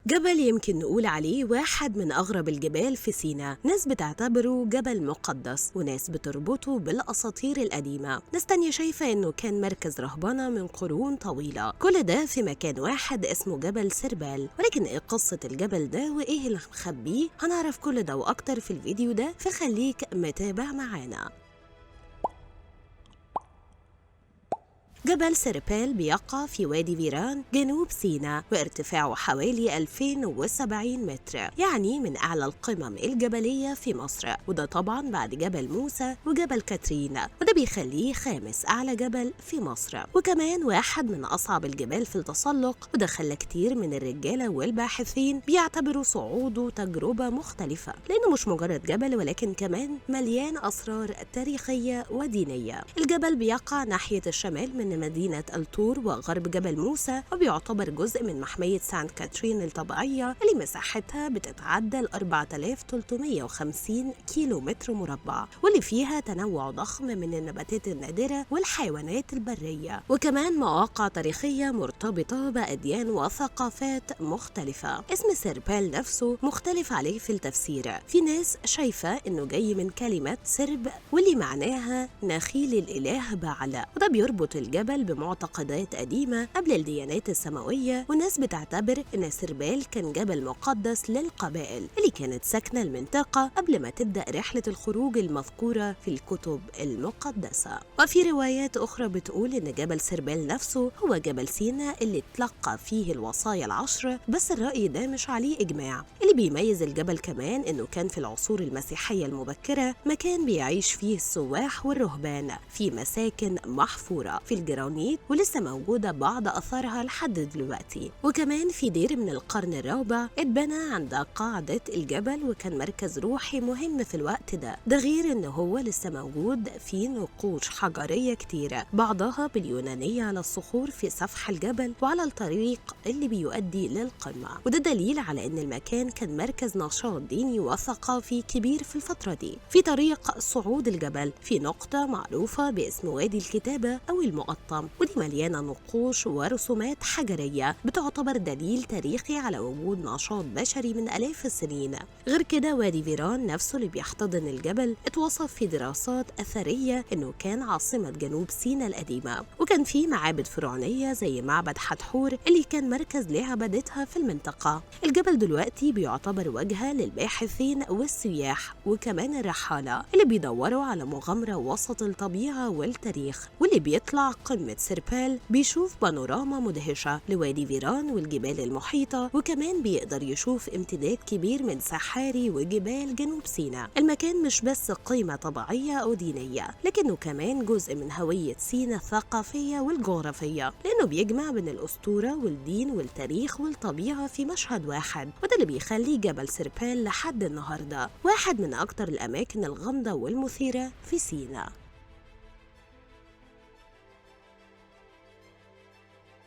جبل يمكن نقول عليه واحد من أغرب الجبال في سيناء. ناس بتعتبره جبل مقدس وناس بتربطه بالأساطير القديمة، ناس تانية شايفة إنه كان مركز رهبنة من قرون طويلة. كل ده في مكان واحد اسمه جبل سربال. ولكن إيه قصة الجبل ده وإيه اللي مخبيه؟ هنعرف كل ده وأكتر في الفيديو ده، فخليك متابع معانا. جبل سربال بيقع في وادي فيران جنوب سيناء، وارتفاعه حوالي 2070 متر، يعني من أعلى القمم الجبلية في مصر. وده طبعا بعد جبل موسى وجبل كاترين، وده بيخليه خامس أعلى جبل في مصر، وكمان واحد من أصعب الجبال في التسلق. وده خلى كتير من الرجالة والباحثين بيعتبروا صعوده تجربة مختلفة، لأنه مش مجرد جبل ولكن كمان مليان أسرار تاريخية ودينية. الجبل بيقع ناحية الشمال من مدينة الطور وغرب جبل موسى، وبيعتبر جزء من محمية سانت كاترين الطبيعية اللي مساحتها بتتعدى 4350 كيلو متر مربع، واللي فيها تنوع ضخم من النباتات النادرة والحيوانات البرية، وكمان مواقع تاريخية مرتبطة بأديان وثقافات مختلفة. اسم سربال نفسه مختلف عليه في التفسير. في ناس شايفة إنه جاي من كلمة سرب واللي معناها نخيل الإله بعل، وده بيربط الجبل بمعتقدات قديمة قبل الديانات السماوية. وناس بتعتبر إن سربال كان جبل مقدس للقبائل اللي كانت ساكنة المنطقة قبل ما تبدأ رحلة الخروج المذكورة في الكتب المقدسة. وفي روايات أخرى بتقول إن جبل سربال نفسه هو جبل سيناء اللي اتلقى فيه الوصايا العشر، بس الرأي ده مش عليه إجماع. اللي بيميز الجبل كمان إنه كان في العصور المسيحية المبكرة مكان بيعيش فيه السواح والرهبان في مساكن محفورة في الجرانيت، ولسه موجودة بعض أثارها لحد دلوقتي. وكمان في دير من القرن الرابع اتبنى عند قاعدة الجبل، وكان مركز روحي مهم في الوقت ده. ده غير إن هو لسه موجود فيه نقوش حجرية كتيرة، بعضها باليونانية على الصخور في سفح الجبل وعلى الطريق اللي بيؤدي للقمة. وده دليل على إن المكان كان مركز نشاط ديني وثقافي كبير في الفترة دي. في طريق صعود الجبل في نقطة معروفة باسم وادي الكتابة أو المقطم، ودي مليانة نقوش ورسومات حجرية بتعتبر دليل تاريخي على وجود نشاط بشري من آلاف السنين. غير كده وادي فيران نفسه اللي بيحتضن الجبل اتوصف في دراسات أثرية إنه كان عاصمة جنوب سيناء القديمة، وكان فيه معابد فرعونية زي معبد حتحور اللي كان مركز لعبادتها في المنطقة. الجبل دلوقتي بيعتبر وجهة للباحثين والسياح وكمان الرحالة اللي بيدوروا على مغامرة وسط الطبيعة والتاريخ، واللي بيطلع قمة سربال بيشوف بانوراما مدهشة لوادي فيران والجبال المحيطة، وكمان بيقدر يشوف امتداد كبير من سحاري وجبال جنوب سيناء. المكان مش بس قيمة طبيعية أو دينية، لكنه كمان جزء من هوية سيناء الثقافية والجغرافية، لأنه بيجمع بين الأسطورة والدين والتاريخ والطبيعة في مشهد واحد. وده اللي بيخلي جبل سربال لحد النهاردة واحد من أكتر الأماكن الغامضة والمثيرة في سيناء.